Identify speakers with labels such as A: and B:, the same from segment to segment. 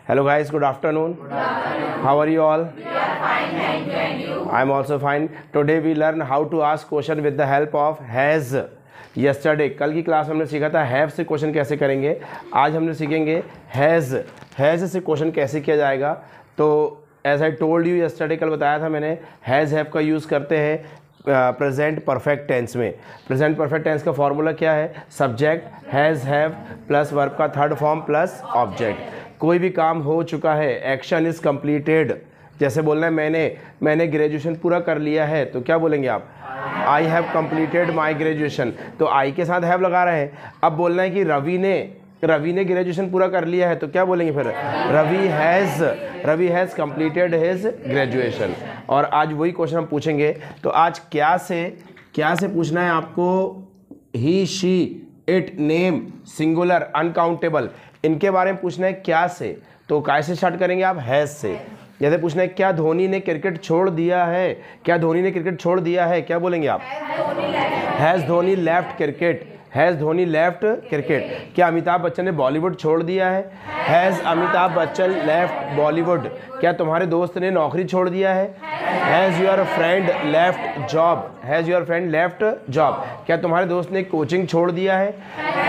A: Hello guys, good afternoon. How are you all? We are fine, thank you. And you? I am also fine. Today we learn how to ask question with the help of has. Yesterday, कल की class में हमने सीखा था have से question कैसे करेंगे. आज हमने सीखेंगे has से क्वेश्चन कैसे किया जाएगा. तो as I told you yesterday, कल बताया था मैंने, हैज़ हैव का यूज़ करते हैं प्रेजेंट परफेक्ट टेंस में. प्रेजेंट परफेक्ट टेंस का फॉर्मूला क्या है? Subject has have plus verb का थर्ड फॉर्म प्लस ऑब्जेक्ट. कोई भी काम हो चुका है, एक्शन इज़ कंप्लीटेड. जैसे बोलना है मैंने ग्रेजुएशन पूरा कर लिया है, तो क्या बोलेंगे आप? I have completed my graduation. तो आई के साथ हैव लगा रहे हैं. अब बोलना है कि रवि ने ग्रेजुएशन पूरा कर लिया है, तो क्या बोलेंगे फिर? Ravi has completed his graduation. और आज वही क्वेश्चन हम पूछेंगे. तो आज क्या से पूछना है आपको? He, she, it, name, singular, uncountable, इनके बारे में पूछना है क्या से. तो काय से स्टार्ट करेंगे आप? हैज़ से. जैसे पूछना है क्या धोनी ने क्रिकेट छोड़ दिया है, क्या धोनी ने क्रिकेट छोड़ दिया है, क्या बोलेंगे आप? Has Dhoni left cricket. Has Dhoni left cricket. क्या अमिताभ बच्चन ने बॉलीवुड छोड़ दिया है? Has Amitabh Bachchan left Bollywood. क्या तुम्हारे दोस्त ने नौकरी छोड़ दिया है? Has your friend left job. Has your friend left job. क्या तुम्हारे दोस्त ने कोचिंग छोड़ दिया है?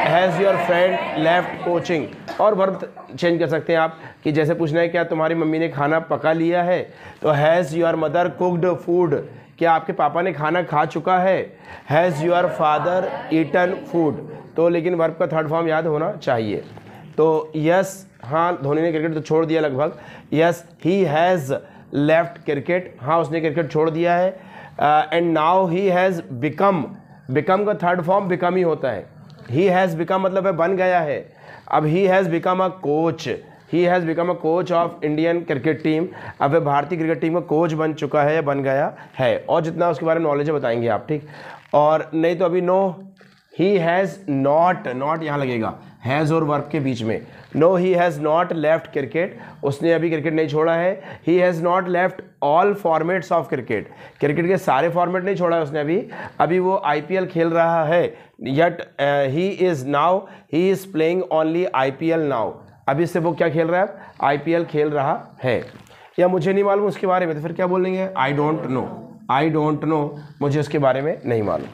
A: Has your friend left coaching. और वर्ब चेंज कर सकते हैं आप, कि जैसे पूछना है क्या तुम्हारी मम्मी ने खाना पका लिया है, तो has your mother cooked food. क्या आपके पापा ने खाना खा चुका है? Has your father eaten food. तो लेकिन वर्ब का थर्ड फॉर्म याद होना चाहिए. तो यस, हाँ धोनी ने क्रिकेट तो छोड़ दिया लगभग. Yes, he has left cricket. हाँ उसने क्रिकेट छोड़ दिया है. And now he has become. Become का थर्ड फॉर्म बिकम ही होता है. ही हैज़ बिकम मतलब है बन गया है. अब he has become a coach. He has become a coach of Indian cricket team. अब वह भारतीय क्रिकेट टीम का कोच बन चुका है या बन गया है. और जितना उसके बारे में नॉलेज है बताएंगे आप, ठीक. और नहीं तो अभी नो. ही हैज़ नॉट यहाँ लगेगा हैज़ और वर्ब के बीच में. No he has not left cricket. उसने अभी क्रिकेट नहीं छोड़ा है. He has not left all formats of cricket. Cricket के सारे फॉर्मेट नहीं छोड़ा है उसने अभी वो IPL खेल रहा है. Yet he is playing only IPL now. अभी से वो क्या खेल रहा है? IPL खेल रहा है. या मुझे नहीं मालूम उसके बारे में, तो फिर क्या बोलेंगे? आई डोंट नो, मुझे उसके बारे में नहीं मालूम.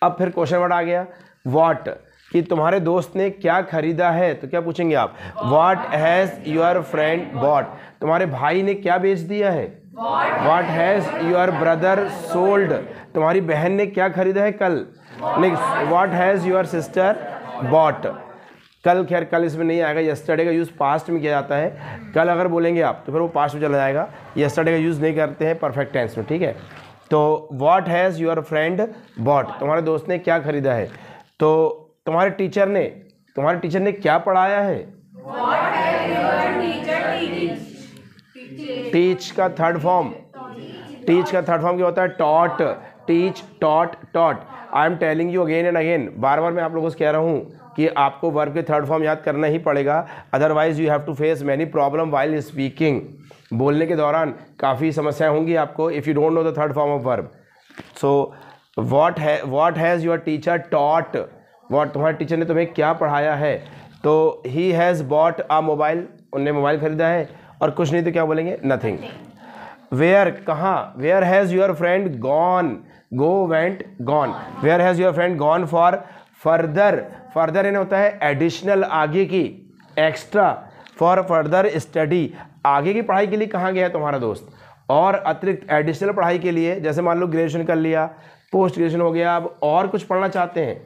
A: अब फिर क्वेश्चन वर्ड आ गया व्हाट, कि तुम्हारे दोस्त ने क्या खरीदा है, तो क्या पूछेंगे आप? What has your friend bought. तुम्हारे भाई ने क्या बेच दिया है? What has your brother sold. तुम्हारी बहन ने क्या खरीदा है कल? Next, what has your sister bought. कल इसमें नहीं आएगा. यस्टरडे का यूज़ पास्ट में किया जाता है. कल अगर बोलेंगे आप तो फिर वो पास्ट में चला जाएगा. यस्टरडे का यूज़ नहीं करते हैं परफेक्ट टेंस में, ठीक है. तो what has your friend bought, तुम्हारे दोस्त ने क्या खरीदा है. तो तुम्हारे टीचर ने क्या पढ़ाया है? टीच का थर्ड फॉर्म क्या होता है? Taught. Teach, taught. I am telling you again and again, बार बार मैं आप लोगों से कह रहा हूँ कि आपको वर्ब के थर्ड फॉर्म याद करना ही पड़ेगा. Otherwise you have to face many problem while speaking. बोलने के दौरान काफ़ी समस्याएं होंगी आपको if you don't know the third form of verb. So what has your teacher taught. तुम्हारे टीचर ने तुम्हें क्या पढ़ाया है? तो he has bought a mobile. उनने मोबाइल खरीदा है. और कुछ नहीं तो क्या बोलेंगे? नथिंग. वेयर, कहाँ? Where has your friend gone. Go, went, gone. Where has your friend gone for further यानी होता है एडिशनल, आगे की, एक्स्ट्रा. फॉर फर्दर स्टडी, आगे की पढ़ाई के लिए कहाँ गया है तुम्हारा दोस्त. और अतिरिक्त एडिशनल पढ़ाई के लिए, जैसे मान लो ग्रेजुएशन कर लिया, पोस्ट ग्रेजुएशन हो गया, अब और कुछ पढ़ना चाहते हैं,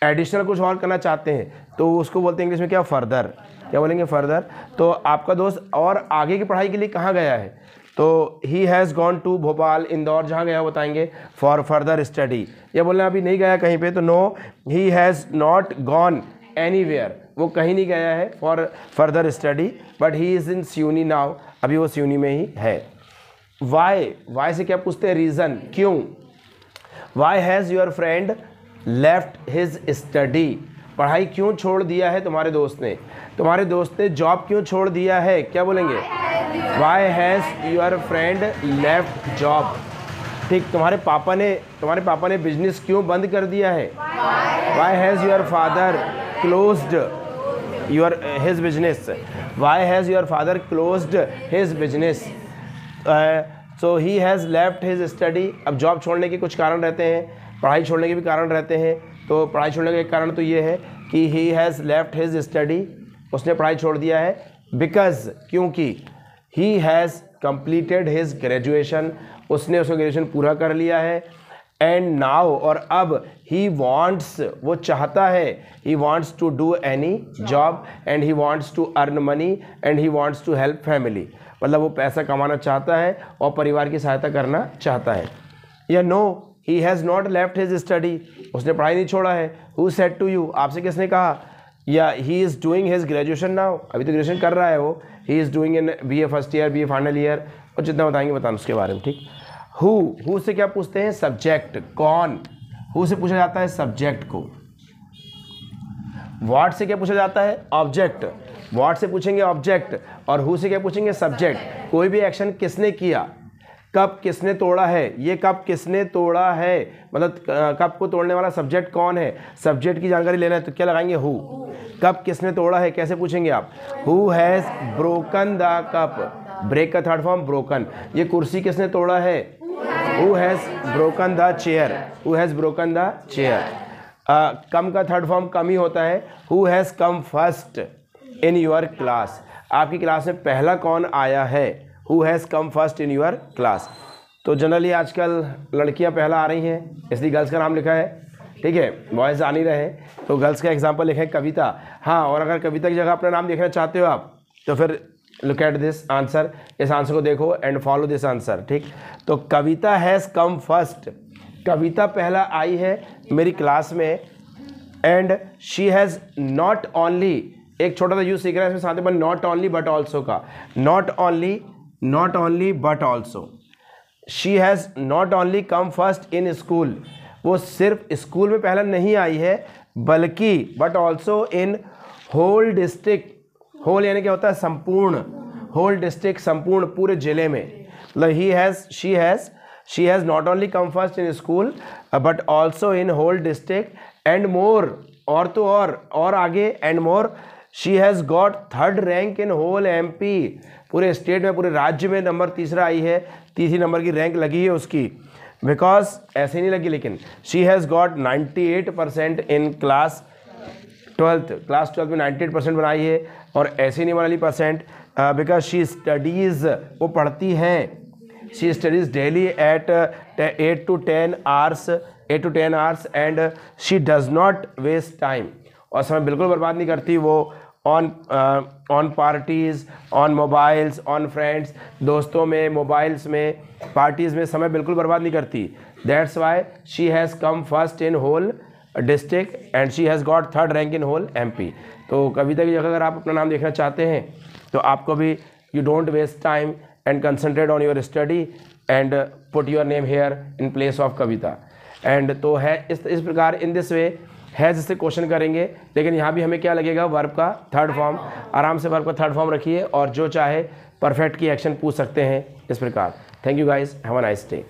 A: एडिशनल कुछ और करना चाहते हैं, तो उसको बोलते हैं इंग्लिश में क्या? फर्दर. क्या बोलेंगे? फर्दर. तो आपका दोस्त और आगे की पढ़ाई के लिए कहाँ गया है? तो he has gone to Bhopal, Indore जहाँ गया बताएंगे फॉर फर्दर स्टडी. या बोलना अभी नहीं गया कहीं पे, तो no he has not gone anywhere. वो कहीं नहीं गया है for further study, but he is in Seoni now. अभी वो सियूनी में ही है. वाई से क्या पूछते हैं? रीज़न, क्यों. Why has your friend left his study. पढ़ाई क्यों छोड़ दिया है तुम्हारे दोस्त ने. तुम्हारे दोस्त ने जॉब क्यों छोड़ दिया है? क्या बोलेंगे? Why has your friend left job. ठीक. तुम्हारे पापा ने बिजनेस क्यों बंद कर दिया है? Why has your father closed his business? Why has your father closed his business? So he has left his study. अब जॉब छोड़ने के कुछ कारण रहते हैं, पढ़ाई छोड़ने के भी कारण रहते हैं. तो पढ़ाई छोड़ने का एक कारण तो ये है कि he has left his study, उसने पढ़ाई छोड़ दिया है. Because, क्योंकि he has completed his graduation, उसने उसका ग्रेजुएशन पूरा कर लिया है. एंड नाउ, और अब ही वॉन्ट्स, वो चाहता है, he wants to do any job and he wants to earn money and he wants to help family. मतलब वो पैसा कमाना चाहता है और परिवार की सहायता करना चाहता है. या no, he has not left his study, उसने पढ़ाई नहीं छोड़ा है. हु सेड टू यू, आपसे किसने कहा? या he is doing his graduation now, अभी तो ग्रेजुएशन कर रहा है वो. He is doing in BA first year, BA final year, और जितना बताएंगे बताना उसके बारे में. ठीक. हु से क्या पूछते हैं? सब्जेक्ट. कौन? हु से पूछा जाता है सब्जेक्ट को. व्हाट से क्या पूछा जाता है? ऑब्जेक्ट. व्हाट से पूछेंगे ऑब्जेक्ट, और हु से क्या पूछेंगे? सब्जेक्ट. कोई भी एक्शन किसने किया, कब किसने तोड़ा है, ये कब किसने तोड़ा है, मतलब कब को तोड़ने वाला सब्जेक्ट कौन है. सब्जेक्ट की जानकारी लेना है तो क्या लगाएंगे? हु. कब किसने तोड़ा है कैसे पूछेंगे आप? Who has broken the cup. Break का थर्ड फॉर्म ब्रोकन. ये कुर्सी किसने तोड़ा है? Who has broken the chair? Who has broken the chair? कम का थर्ड फॉर्म कम ही होता है. Who has come first in your class? आपकी क्लास में पहला कौन आया है? Who has come first in your class? तो जनरली आजकल लड़कियां पहला आ रही हैं, इसलिए गर्ल्स का नाम लिखा है. ठीक है, बॉयज़ आ नहीं रहे, तो गर्ल्स का एग्जाम्पल लिखा है कविता. हाँ, और अगर कविता की जगह अपना नाम देखना चाहते हो आप, तो फिर लुक एट दिस आंसर, इस आंसर को देखो एंड फॉलो दिस आंसर. ठीक. तो कविता हैज़ कम फर्स्ट, कविता पहला आई है मेरी क्लास में. And she has not only, एक छोटा सा यूज सीख रहा है इसमें साथ में, नॉट ओनली बट ऑल्सो का. Not only but also. She has not only come first in school, वो सिर्फ स्कूल में पहला नहीं आई है, बल्कि but also in whole district. Whole यानी क्या होता है? संपूर्ण. होल डिस्ट्रिक्ट, संपूर्ण, पूरे जिले में. मतलब she has not only come first in school but also in whole district and more, और तो और आगे, and more she has got third rank in whole MP. पूरे स्टेट में, पूरे राज्य में नंबर तीसरा आई है, तीसरी नंबर की रैंक लगी है उसकी. बिकॉज ऐसे नहीं लगी, लेकिन she has got 98% in class 12th में 98% बनाई है. और ऐसे नहीं बनाई परसेंट, बिकॉज शी स्टडीज़, वो पढ़ती है, she studies daily at 8 to 10 hours and she does not waste time. और समय बिल्कुल बर्बाद नहीं करती वो on parties, on mobiles, on friends, दोस्तों में, मोबाइल्स में, पार्टीज़ में समय बिल्कुल बर्बाद नहीं करती. That's why she has come first in whole district and she has got third rank in whole MP. तो कविता की जगह अगर आप अपना नाम देखना चाहते हैं तो आपको भी, you don't waste time and concentrate on your study and put your name here in place of Kavita. And तो है इस प्रकार, इन दिस वे है जिससे क्वेश्चन करेंगे. लेकिन यहाँ भी हमें क्या लगेगा? वर्ब का थर्ड फॉर्म. आराम से वर्ब का थर्ड फॉर्म रखिए और जो चाहे परफेक्ट की एक्शन पूछ सकते हैं इस प्रकार. Thank you guys, have a nice day.